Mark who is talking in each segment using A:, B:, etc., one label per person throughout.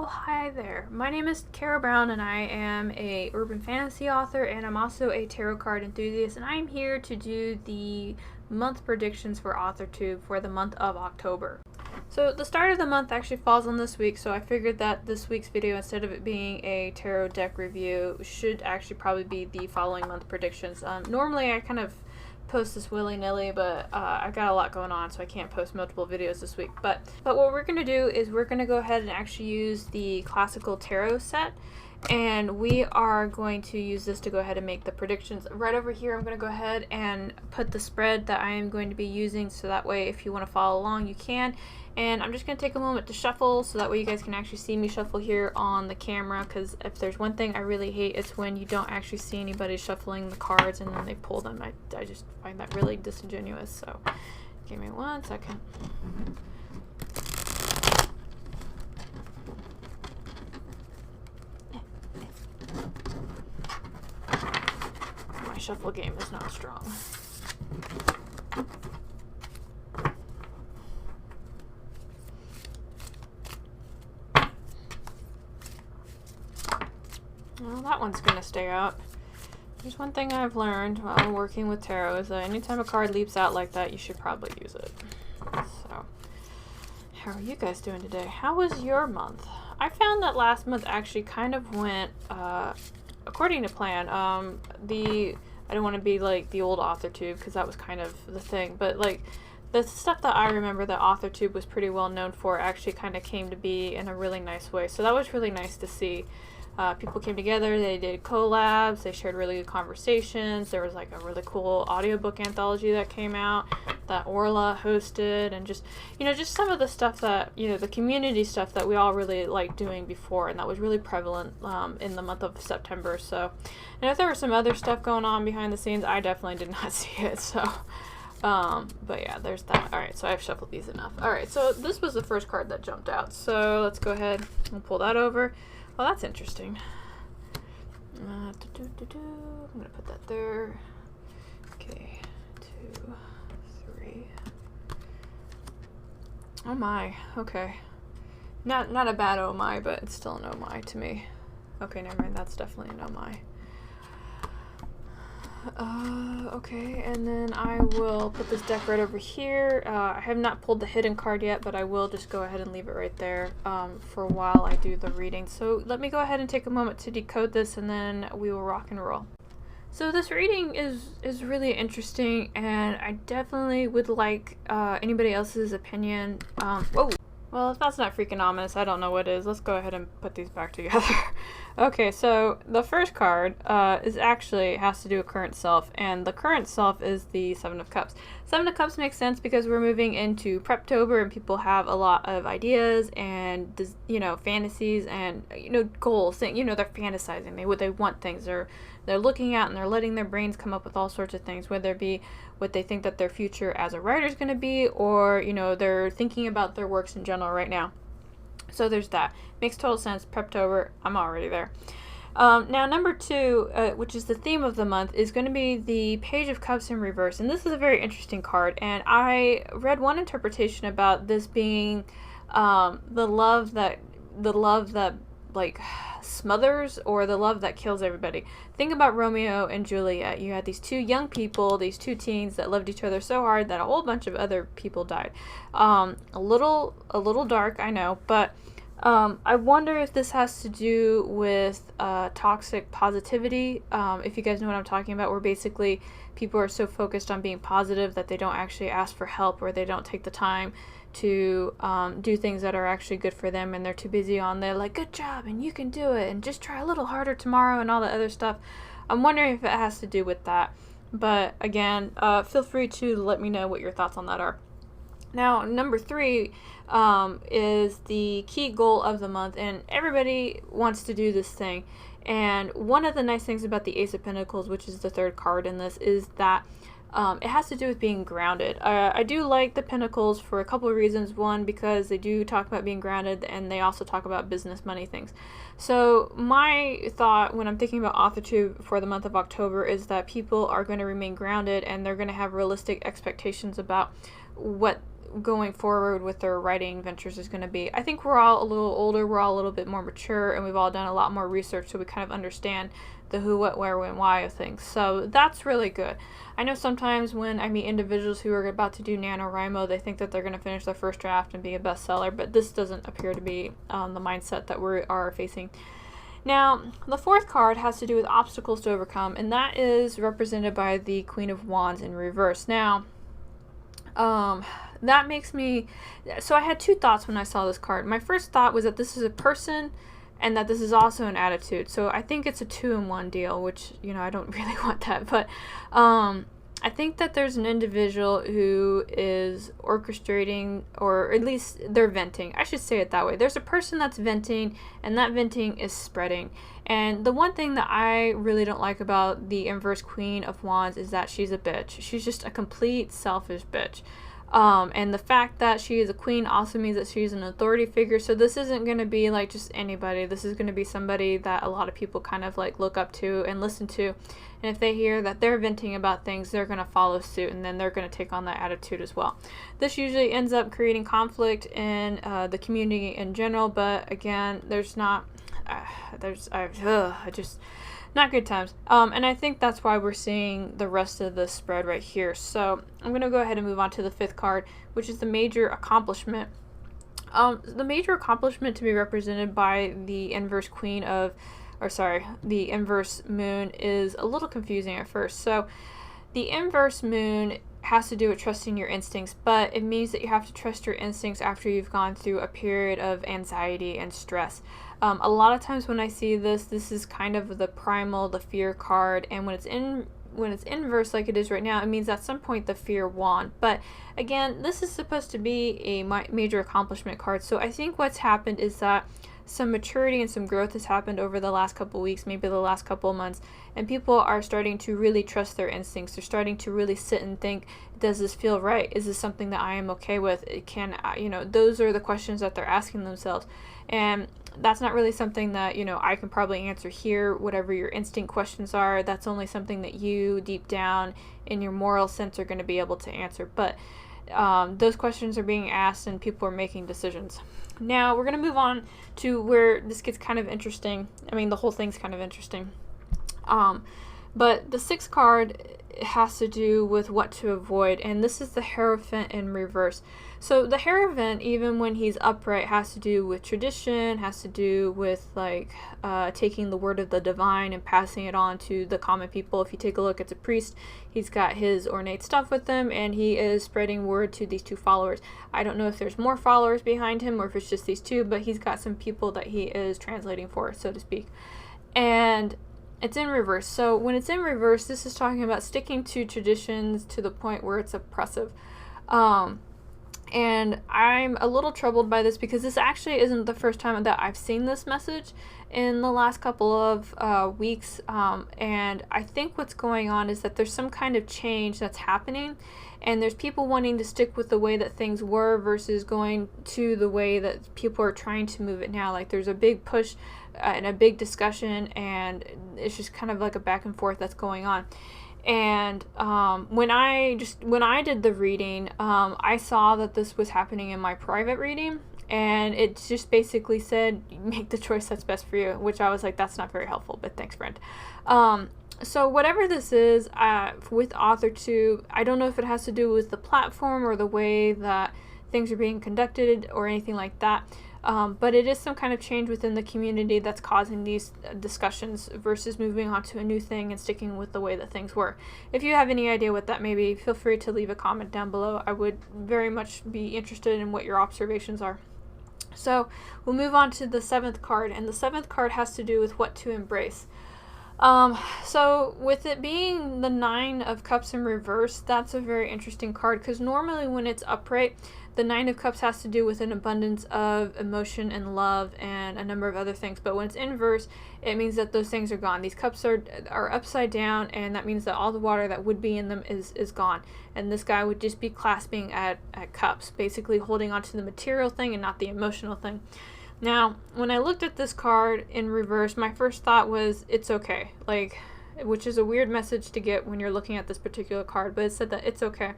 A: Oh, hi there. My name is Kara Brown and I am a urban fantasy author, and I'm also a tarot card enthusiast, and I'm here to do the month predictions for Authortube for the month of October. So the start of the month actually falls on this week, so I figured that this week's video, instead of it being a tarot deck review, should actually probably be the following month predictions. Normally I kind of post this willy-nilly, but I've got a lot going on, so I can't post multiple videos this week. But what we're going to do is we're going to go ahead and actually use the classical tarot set, and we are going to use this to go ahead and make the predictions. Right over here, I'm going to go ahead and put the spread that I am going to be using, so that way if you want to follow along, you can. And I'm just going to take a moment to shuffle, so that way you guys can actually see me shuffle here on the camera, because if there's one thing I really hate, it's when you don't actually see anybody shuffling the cards and then they pull them. I just find that really disingenuous, so give me 1 second. My shuffle game is not strong. Well, that one's going to stay out. There's one thing I've learned while working with tarot is that anytime a card leaps out like that, you should probably use it. So, how are you guys doing today? How was your month? I found that last month actually kind of went according to plan. I don't want to be like the old Authortube, because that was kind of the thing, but like the stuff that I remember that Authortube was pretty well known for actually kind of came to be in a really nice way. So that was really nice to see. People came together, they did collabs, they shared really good conversations. There was like a really cool audiobook anthology that came out that Orla hosted, and just, just some of the stuff that, the community stuff that we all really liked doing before, and that was really prevalent in the month of September. So, and if there was some other stuff going on behind the scenes, I definitely did not see it. So, but yeah, there's that. Alright, so I've shuffled these enough. Alright, so this was the first card that jumped out. So let's go ahead and pull that over. Well, that's interesting. I'm going to put that there. Okay, 2, 3. Oh my, okay. Not a bad oh my, but it's still an oh my to me. Okay, never mind, that's definitely an oh my. Okay, and then I will put this deck right over here. I have not pulled the hidden card yet, but I will just go ahead and leave it right there for a while I do the reading. So let me go ahead and take a moment to decode this, and then we will rock and roll. So this reading is really interesting, and I definitely would like anybody else's opinion. Whoa! Well, if that's not freaking ominous, I don't know what is. Let's go ahead and put these back together. Okay, so the first card has to do with current self, and the current self is the Seven of Cups. Seven of Cups makes sense because we're moving into Preptober, and people have a lot of ideas and, fantasies and, goals. They're fantasizing. They want things. They're looking out and they're letting their brains come up with all sorts of things, whether it be what they think that their future as a writer is going to be, or, they're thinking about their works in general right now. So there's that. Makes total sense. Preptober, I'm already there. Now, number 2, which is the theme of the month, is going to be the Page of Cups in reverse. And this is a very interesting card. And I read one interpretation about this being the love that like smothers, or the love that kills everybody. Think about Romeo and Juliet. You had these two young people, these two teens that loved each other so hard that a whole bunch of other people died. A little dark, I know, but I wonder if this has to do with toxic positivity. If you guys know what I'm talking about, where basically people are so focused on being positive that they don't actually ask for help, or they don't take the time to do things that are actually good for them, and they're too busy on the like, good job and you can do it and just try a little harder tomorrow and all that other stuff. I'm wondering if it has to do with that. But again, feel free to let me know what your thoughts on that are. Now, number 3 is the key goal of the month, and everybody wants to do this thing. And one of the nice things about the Ace of Pentacles, which is the third card in this, is that it has to do with being grounded. I do like the Pentacles for a couple of reasons. One, because they do talk about being grounded, and they also talk about business, money things. So my thought when I'm thinking about Authortube for the month of October is that people are going to remain grounded, and they're going to have realistic expectations about what going forward with their writing ventures is going to be. I think we're all a little older, we're all a little bit more mature, and we've all done a lot more research, so we kind of understand the who, what, where, when, why of things. So that's really good. I know sometimes when I meet individuals who are about to do NaNoWriMo, they think that they're going to finish their first draft and be a bestseller, but this doesn't appear to be the mindset that we are facing. Now, the fourth card has to do with obstacles to overcome, and that is represented by the Queen of Wands in reverse. Now, that makes me, so I had two thoughts when I saw this card. My first thought was that this is a person and that this is also an attitude. So I think it's a 2-in-1 deal, which, you know, I don't really want that, but I think that there's an individual who is orchestrating, or at least they're venting. I should say it that way. There's a person that's venting, and that venting is spreading. And the one thing that I really don't like about the inverse Queen of Wands is that she's a bitch. She's just a complete selfish bitch. And the fact that she is a queen also means that she's an authority figure. So this isn't going to be like just anybody. This is going to be somebody that a lot of people kind of like look up to and listen to. And if they hear that they're venting about things, they're going to follow suit, and then they're going to take on that attitude as well. This usually ends up creating conflict in the community in general. But again, there's not, not good times. And I think that's why we're seeing the rest of the spread right here. So I'm going to go ahead and move on to the fifth card, which is the major accomplishment. The major accomplishment to be represented by the inverse queen of, the inverse moon is a little confusing at first. So the inverse moon has to do with trusting your instincts, but it means that you have to trust your instincts after you've gone through a period of anxiety and stress. A lot of times when I see this is kind of the primal, the fear card, and when it's inverse like it is right now, it means at some point the fear won. But again, this is supposed to be a major accomplishment card. So I think what's happened is that some maturity and some growth has happened over the last couple weeks, maybe the last couple of months, and people are starting to really trust their instincts. They're starting to really sit and think, does this feel right? Is this something that I am okay with? Those are the questions that they're asking themselves. And that's not really something that, I can probably answer here. Whatever your instinct questions are, that's only something that you deep down in your moral sense are going to be able to answer. But those questions are being asked and people are making decisions. Now we're going to move on to where this gets kind of interesting. I mean, the whole thing's kind of interesting. But the sixth card has to do with what to avoid, and this is the Hierophant in reverse. So the Hierophant, even when he's upright, has to do with tradition, has to do with taking the word of the divine and passing it on to the common people. If you take a look at the priest, he's got his ornate stuff with him, and he is spreading word to these two followers. I don't know if there's more followers behind him or if it's just these two, but he's got some people that he is translating for, so to speak. And it's in reverse. So when it's in reverse, this is talking about sticking to traditions to the point where it's oppressive. And I'm a little troubled by this because this actually isn't the first time that I've seen this message in the last couple of weeks. And I think what's going on is that there's some kind of change that's happening, and there's people wanting to stick with the way that things were versus going to the way that people are trying to move it now. Like there's a big push and a big discussion, and it's just kind of like a back and forth that's going on. And when I did the reading, I saw that this was happening in my private reading, and it just basically said, make the choice that's best for you, which I was like, that's not very helpful, but thanks, friend. So whatever this is, with Authortube, I don't know if it has to do with the platform or the way that things are being conducted or anything like that. But it is some kind of change within the community that's causing these discussions versus moving on to a new thing and sticking with the way that things were. If you have any idea what that may be, feel free to leave a comment down below. I would very much be interested in what your observations are. So we'll move on to the seventh card, and the seventh card has to do with what to embrace. So with it being the Nine of Cups in reverse, that's a very interesting card because normally when it's upright, the Nine of Cups has to do with an abundance of emotion and love and a number of other things. But when it's inverse, it means that those things are gone. These cups are upside down, and that means that all the water that would be in them is gone. And this guy would just be clasping at cups, basically holding on to the material thing and not the emotional thing. Now, when I looked at this card in reverse, my first thought was, it's okay. Which is a weird message to get when you're looking at this particular card, but it said that it's okay.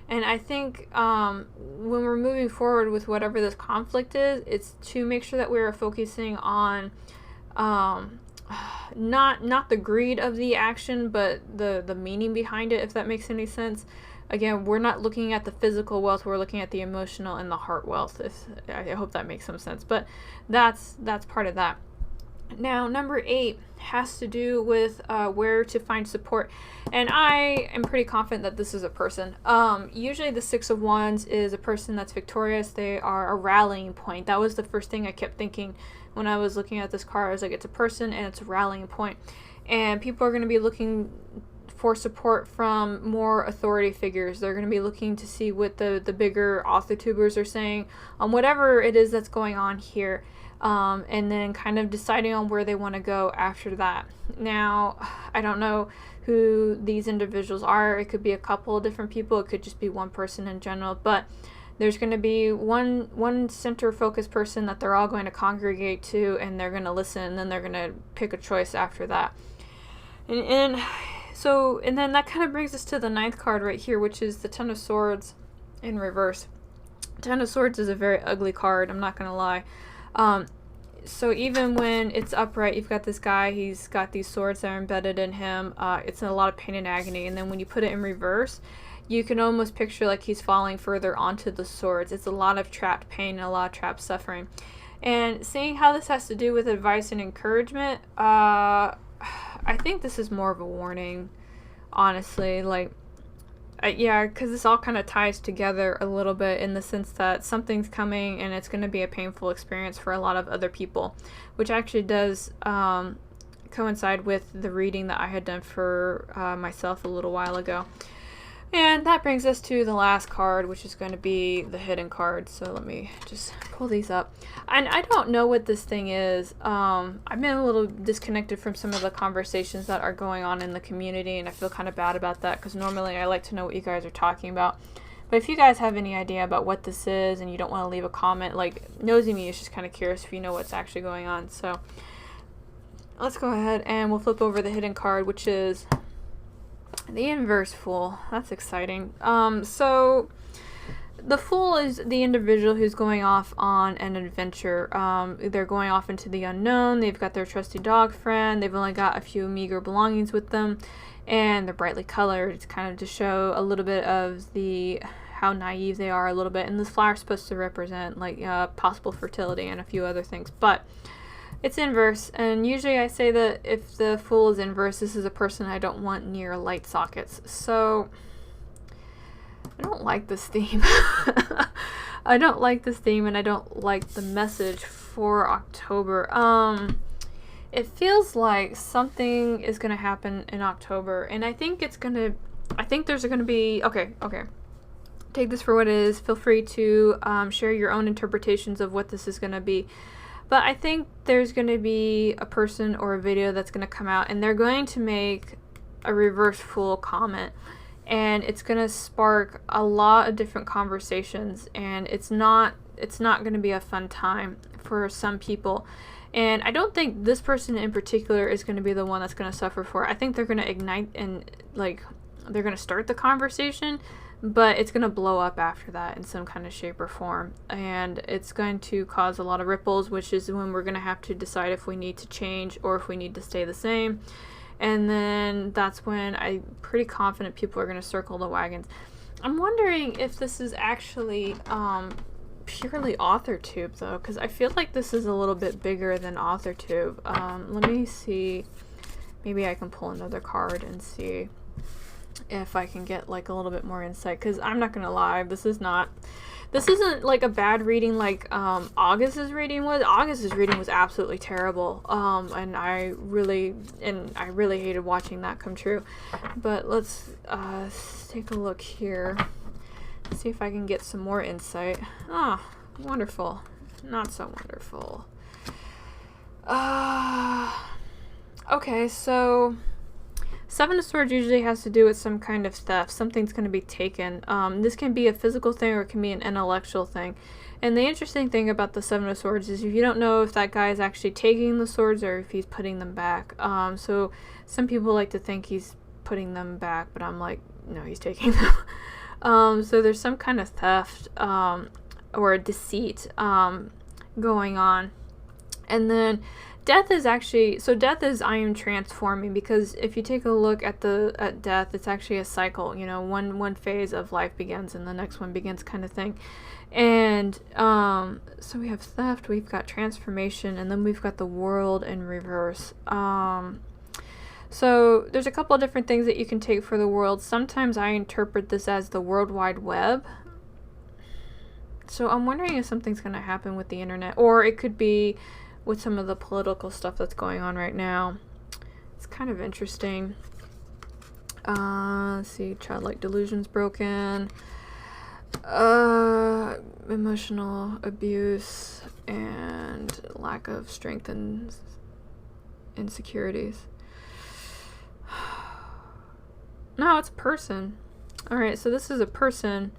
A: And I think when we're moving forward with whatever this conflict is, it's to make sure that we're focusing on not the greed of the action, but the meaning behind it, if that makes any sense. Again, we're not looking at the physical wealth, we're looking at the emotional and the heart wealth. I hope that makes some sense, but that's part of that. Now, number 8 has to do with where to find support. And I am pretty confident that this is a person. Usually the 6 of Wands is a person that's victorious. They are a rallying point. That was the first thing I kept thinking when I was looking at this card. I was like, it's a person and it's a rallying point. And people are going to be looking for support from more authority figures. They're going to be looking to see what the bigger Authortubers are saying on whatever it is that's going on here. And then kind of deciding on where they want to go after that. Now, I don't know who these individuals are. It could be a couple of different people. It could just be one person in general. But there's going to be one center focused person that they're all going to congregate to, and they're going to listen, and then they're going to pick a choice after that. And then that kind of brings us to the 9th card right here, which is the 10 of Swords in reverse. 10 of Swords is a very ugly card, I'm not going to lie. So even when it's upright, you've got this guy, he's got these swords that are embedded in him. It's a lot of pain and agony. And then when you put it in reverse, you can almost picture like he's falling further onto the swords. It's a lot of trapped pain and a lot of trapped suffering. And seeing how this has to do with advice and encouragement, I think this is more of a warning, honestly. Like, yeah, because this all kind of ties together a little bit in the sense that something's coming and it's going to be a painful experience for a lot of other people, which actually does coincide with the reading that I had done for myself a little while ago. And that brings us to the last card, which is going to be the hidden card. So let me just pull these up. And I don't know what this thing is. I've been a little disconnected from some of the conversations that are going on in the community, and I feel kind of bad about that because normally I like to know what you guys are talking about. But if you guys have any idea about what this is and you don't want to leave a comment, like, Nosy Me is just kind of curious if you know what's actually going on. So let's go ahead and we'll flip over the hidden card, which is the inverse Fool. That's exciting. So the Fool is the individual who's going off on an adventure. They're going off into the unknown. They've got their trusty dog friend. They've only got a few meager belongings with them, and they're brightly colored. It's kind of to show a little bit of how naive they are a little bit. And this flower is supposed to represent like possible fertility and a few other things, but it's inverse, and usually I say that if the Fool is inverse, this is a person I don't want near light sockets. So I don't like this theme. I don't like this theme, and I don't like the message for October. It feels like something is going to happen in October, and I think there's going to be, okay. Take this for what it is. Feel free to share your own interpretations of what this is going to be. But I think there's going to be a person or a video that's going to come out, and they're going to make a reverse Fool comment, and it's going to spark a lot of different conversations, and it's not going to be a fun time for some people. And I don't think this person in particular is going to be the one that's going to suffer for it. I think they're going to ignite and they're going to start the conversation, but it's going to blow up after that in some kind of shape or form, and it's going to cause a lot of ripples, which is when we're going to have to decide if we need to change or if we need to stay the same. And then that's when I'm pretty confident people are going to circle the wagons. I'm wondering if this is actually purely Authortube though, because I feel like this is a little bit bigger than Authortube. Let me see, maybe I can pull another card and see if I can get like a little bit more insight, because I'm not gonna lie, this isn't like a bad reading like August's reading was. August's reading was absolutely terrible, and I really hated watching that come true. But let's take a look here, see if I can get some more insight. Wonderful. Not so wonderful. Okay, so Seven of Swords usually has to do with some kind of theft. Something's going to be taken. This can be a physical thing or it can be an intellectual thing. And the interesting thing about the Seven of Swords is if you don't know if that guy is actually taking the swords or if he's putting them back. So some people like to think he's putting them back, but I'm like, no, he's taking them. So there's some kind of theft or deceit going on. And then death is actually, so death is I am transforming, because if you take a look at death, it's actually a cycle. You know, one phase of life begins and the next one begins, kind of thing. And so we have theft, we've got transformation, and then we've got the world in reverse. So there's a couple of different things that you can take for the world. Sometimes I interpret this as the World Wide Web. So I'm wondering if something's going to happen with the internet, or it could be with some of the political stuff that's going on right now. It's kind of interesting. Let's see, childlike delusions broken, emotional abuse, and lack of strength and insecurities. No, it's a person. Alright, so this is a person.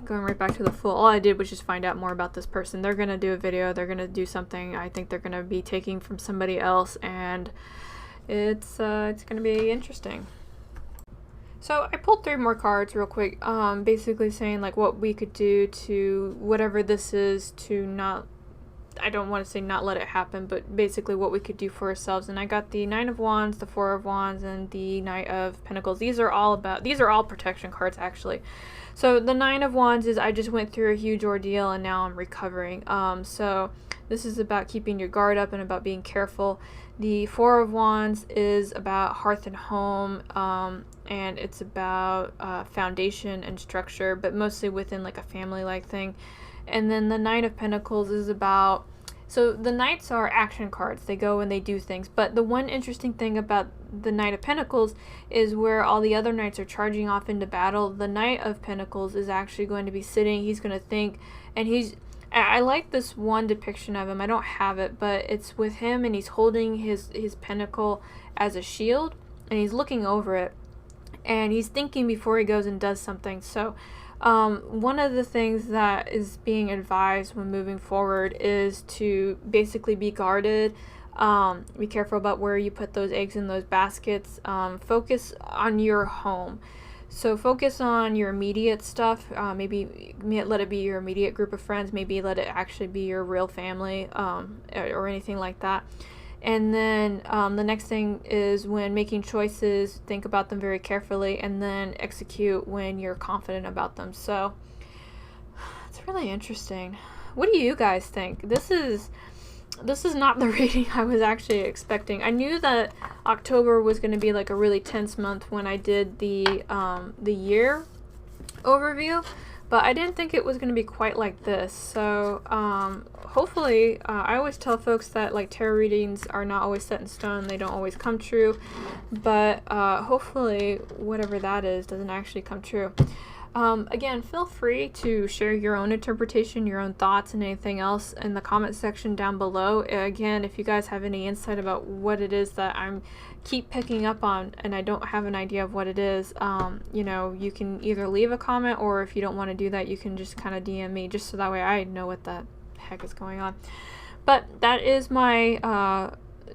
A: Going right back to the Fool. All I did was just find out more about this person. They're going to do a video. They're going to do something. I think they're going to be taking from somebody else, and it's going to be interesting. So I pulled 3 more cards real quick, basically saying like what we could do to whatever this is to not, I don't want to say not let it happen, but basically what we could do for ourselves. And I got the 9 of Wands, the 4 of Wands, and the Knight of Pentacles. These are all protection cards, actually. So the 9 of Wands is I just went through a huge ordeal and now I'm recovering. So this is about keeping your guard up and about being careful. The 4 of Wands is about hearth and home, and it's about foundation and structure, but mostly within like a family-like thing. And then the Knight of Pentacles is about, so the Knights are action cards. They go and they do things. But the one interesting thing about the Knight of Pentacles is where all the other Knights are charging off into battle, the Knight of Pentacles is actually going to be sitting. He's going to think, and I like this one depiction of him. I don't have it, but it's with him and he's holding his pentacle as a shield and he's looking over it and he's thinking before he goes and does something. So one of the things that is being advised when moving forward is to basically be guarded. Be careful about where you put those eggs in those baskets. Focus on your home. So focus on your immediate stuff. Maybe let it be your immediate group of friends. Maybe let it actually be your real family, or anything like that. And then the next thing is when making choices, think about them very carefully and then execute when you're confident about them. So it's really interesting. What do you guys think? This is not the reading I was actually expecting. I knew that October was going to be like a really tense month when I did the year overview, but I didn't think it was going to be quite like this. So hopefully, I always tell folks that like tarot readings are not always set in stone. They don't always come true, but hopefully whatever that is doesn't actually come true. Again, feel free to share your own interpretation, your own thoughts, and anything else in the comment section down below. Again, if you guys have any insight about what it is that I'm keep picking up on and I don't have an idea of what it is, you know, you can either leave a comment, or if you don't want to do that, you can just kind of DM me, just so that way I know what the heck is going on. But that is my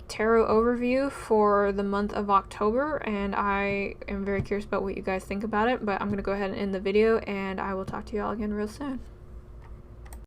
A: tarot overview for the month of October, and I am very curious about what you guys think about it. But I'm going to go ahead and end the video, and I will talk to you all again real soon.